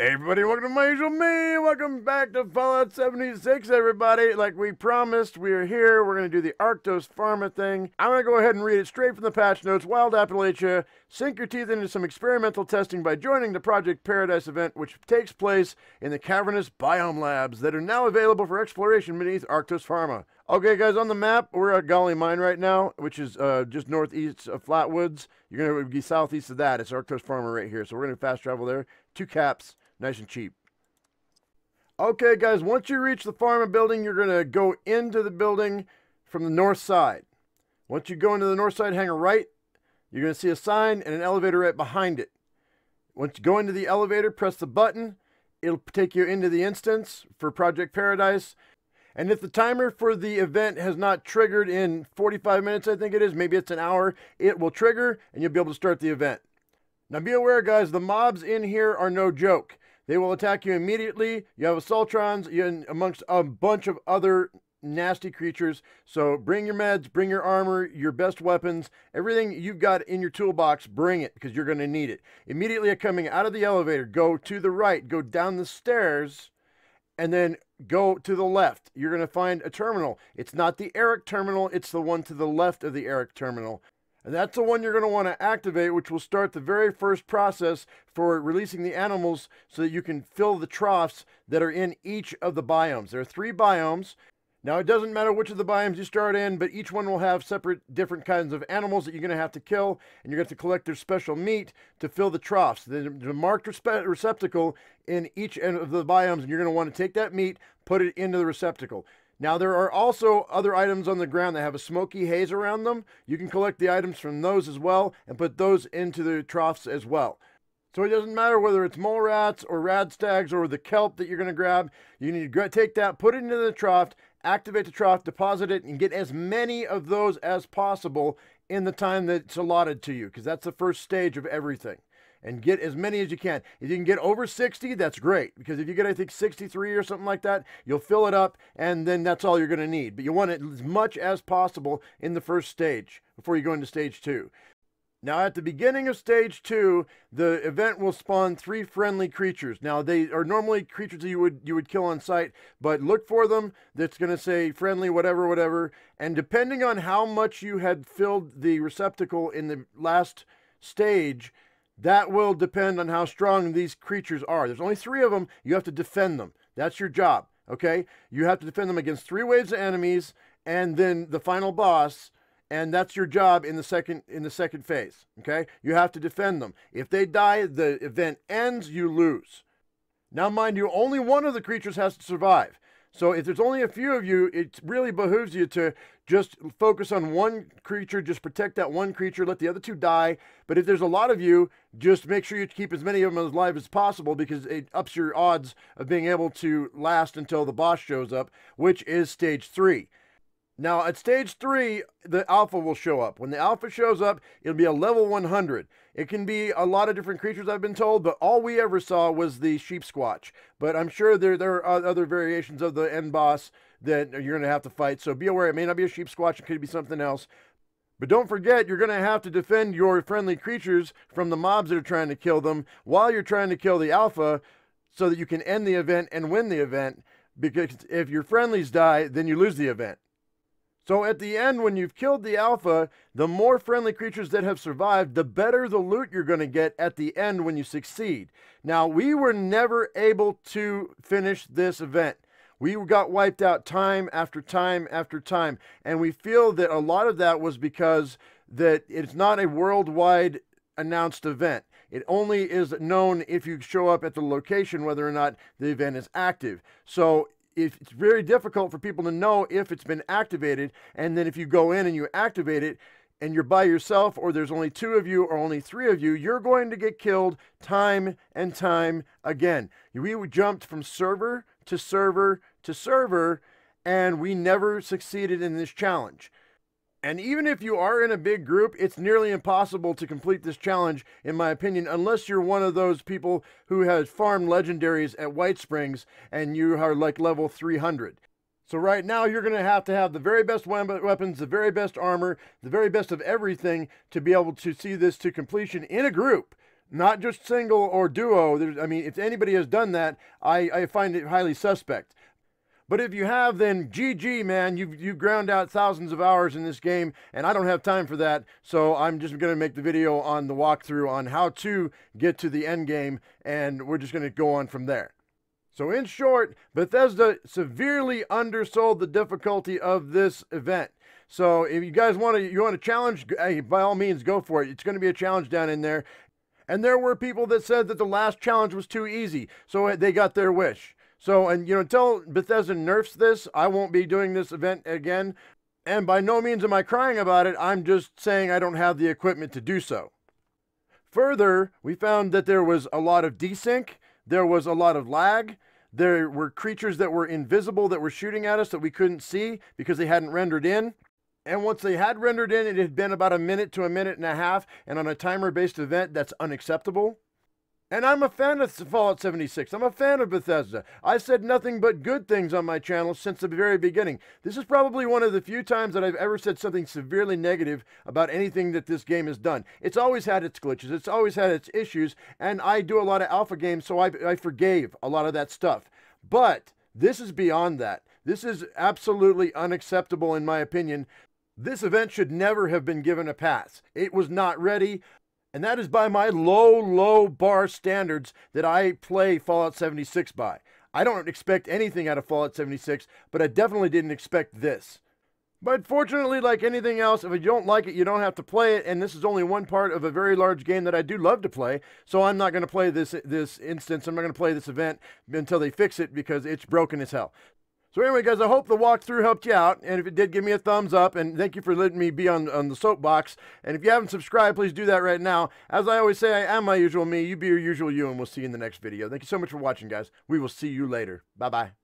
Hey everybody, welcome to my show, me. Welcome back to Fallout 76, everybody. Like we promised, we are here. We're going to do the Arctos Pharma thing. I'm going to go ahead and read it straight from the patch notes. Wild Appalachia, sink your teeth into some experimental testing by joining the Project Paradise event, which takes place in the cavernous biome labs that are now available for exploration beneath Arctos Pharma. Okay, guys, on the map, we're at Golly Mine right now, which is just northeast of Flatwoods. You're going to be southeast of that. It's Arctos Pharma right here. So we're going to fast travel there. 2 caps. Nice and cheap. Okay, guys, once you reach the pharma building, you're going to go into the building from the north side. Once you go into the north side, hang a right. You're going to see a sign and an elevator right behind it. Once you go into the elevator, press the button. It'll take you into the instance for Project Paradise. And if the timer for the event has not triggered in 45 minutes, I think it is, maybe it's an hour, it will trigger and you'll be able to start the event. Now be aware, guys, the mobs in here are no joke. They will attack you immediately. You have assaultrons amongst a bunch of other nasty creatures. So bring your meds, bring your armor, your best weapons, everything you've got in your toolbox, bring it because you're going to need it. Immediately coming out of the elevator, go to the right, go down the stairs, and then go to the left. You're going to find a terminal. It's not the Eric terminal, it's the one to the left of the Eric terminal. And that's the one you're going to want to activate, which will start the very first process for releasing the animals so that you can fill the troughs that are in each of the biomes. There are 3 biomes. Now, it doesn't matter which of the biomes you start in, but each one will have separate different kinds of animals that you're going to have to kill, and you're going to have to collect their special meat to fill the troughs. There's a marked receptacle in each end of the biomes, and you're going to want to take that meat, put it into the receptacle. Now, there are also other items on the ground that have a smoky haze around them. You can collect the items from those as well and put those into the troughs as well. So it doesn't matter whether it's mole rats or radstags or the kelp that you're going to grab. You need to take that, put it into the trough, activate the trough, deposit it, and get as many of those as possible in the time that's allotted to you, because that's the first stage of everything. And get as many as you can. If you can get over 60, that's great. Because if you get, I think, 63 or something like that, you'll fill it up, and then that's all you're going to need. But you want it as much as possible in the first stage before you go into stage 2. Now, at the beginning of stage 2, the event will spawn 3 friendly creatures. Now, they are normally creatures that you would kill on sight, but look for them. That's going to say friendly, whatever, whatever. And depending on how much you had filled the receptacle in the last stage, that will depend on how strong these creatures are. There's only 3 of them. You have to defend them. That's your job, okay? You have to defend them against 3 waves of enemies and then the final boss, and that's your job in the second phase, okay? You have to defend them. If they die, the event ends, you lose. Now, mind you, only one of the creatures has to survive. So if there's only a few of you, it really behooves you to just focus on one creature, just protect that one creature, let the other 2 die. But if there's a lot of you, just make sure you keep as many of them alive as possible, because it ups your odds of being able to last until the boss shows up, which is stage 3. Now, at stage 3, the alpha will show up. When the alpha shows up, it'll be a level 100. It can be a lot of different creatures, I've been told, but all we ever saw was the sheep squatch. But I'm sure there are other variations of the end boss that you're going to have to fight. So be aware, it may not be a sheep squatch, it could be something else. But don't forget, you're going to have to defend your friendly creatures from the mobs that are trying to kill them while you're trying to kill the alpha, so that you can end the event and win the event. Because if your friendlies die, then you lose the event. So at the end, when you've killed the alpha, the more friendly creatures that have survived, the better the loot you're going to get at the end when you succeed. Now, we were never able to finish this event. We got wiped out time after time after time. And we feel that a lot of that was because that it's not a worldwide announced event. It only is known if you show up at the location whether or not the event is active. So it's very difficult for people to know if it's been activated, and then if you go in and you activate it and you're by yourself, or there's only 2 of you or only 3 of you, you're going to get killed time and time again. We jumped from server to server to server, and we never succeeded in this challenge. And even if you are in a big group, it's nearly impossible to complete this challenge, in my opinion, unless you're one of those people who has farmed legendaries at White Springs and you are like level 300. So right now, you're going to have the very best weapons, the very best armor, the very best of everything to be able to see this to completion in a group. Not just single or duo. I mean, if anybody has done that, I find it highly suspect. But if you have, then GG, man. You've ground out thousands of hours in this game, and I don't have time for that. So I'm just going to make the video on the walkthrough on how to get to the end game, and we're just going to go on from there. So in short, Bethesda severely undersold the difficulty of this event. So if you guys want to challenge, hey, by all means, go for it. It's going to be a challenge down in there. And there were people that said that the last challenge was too easy, so they got their wish. So, and until Bethesda nerfs this, I won't be doing this event again. And by no means am I crying about it. I'm just saying I don't have the equipment to do so. Further, we found that there was a lot of desync. There was a lot of lag. There were creatures that were invisible that were shooting at us that we couldn't see because they hadn't rendered in. And once they had rendered in, it had been about a minute to a minute and a half. And on a timer-based event, that's unacceptable. And I'm a fan of Fallout 76. I'm a fan of Bethesda. I said nothing but good things on my channel since the very beginning. This is probably one of the few times that I've ever said something severely negative about anything that this game has done. It's always had its glitches. It's always had its issues. And I do a lot of alpha games, so I forgave a lot of that stuff. But this is beyond that. This is absolutely unacceptable in my opinion. This event should never have been given a pass. It was not ready. And that is by my low bar standards that I play Fallout 76 by. I don't expect anything out of Fallout 76, but I definitely didn't expect this. But fortunately, like anything else, if you don't like it, you don't have to play it, and this is only one part of a very large game that I do love to play, so I'm not going to play this instance. I'm not going to play this event until they fix it because it's broken as hell. So anyway, guys, I hope the walkthrough helped you out. And if it did, give me a thumbs up. And thank you for letting me be on the soapbox. And if you haven't subscribed, please do that right now. As I always say, I am my usual me. You be your usual you, and we'll see you in the next video. Thank you so much for watching, guys. We will see you later. Bye-bye.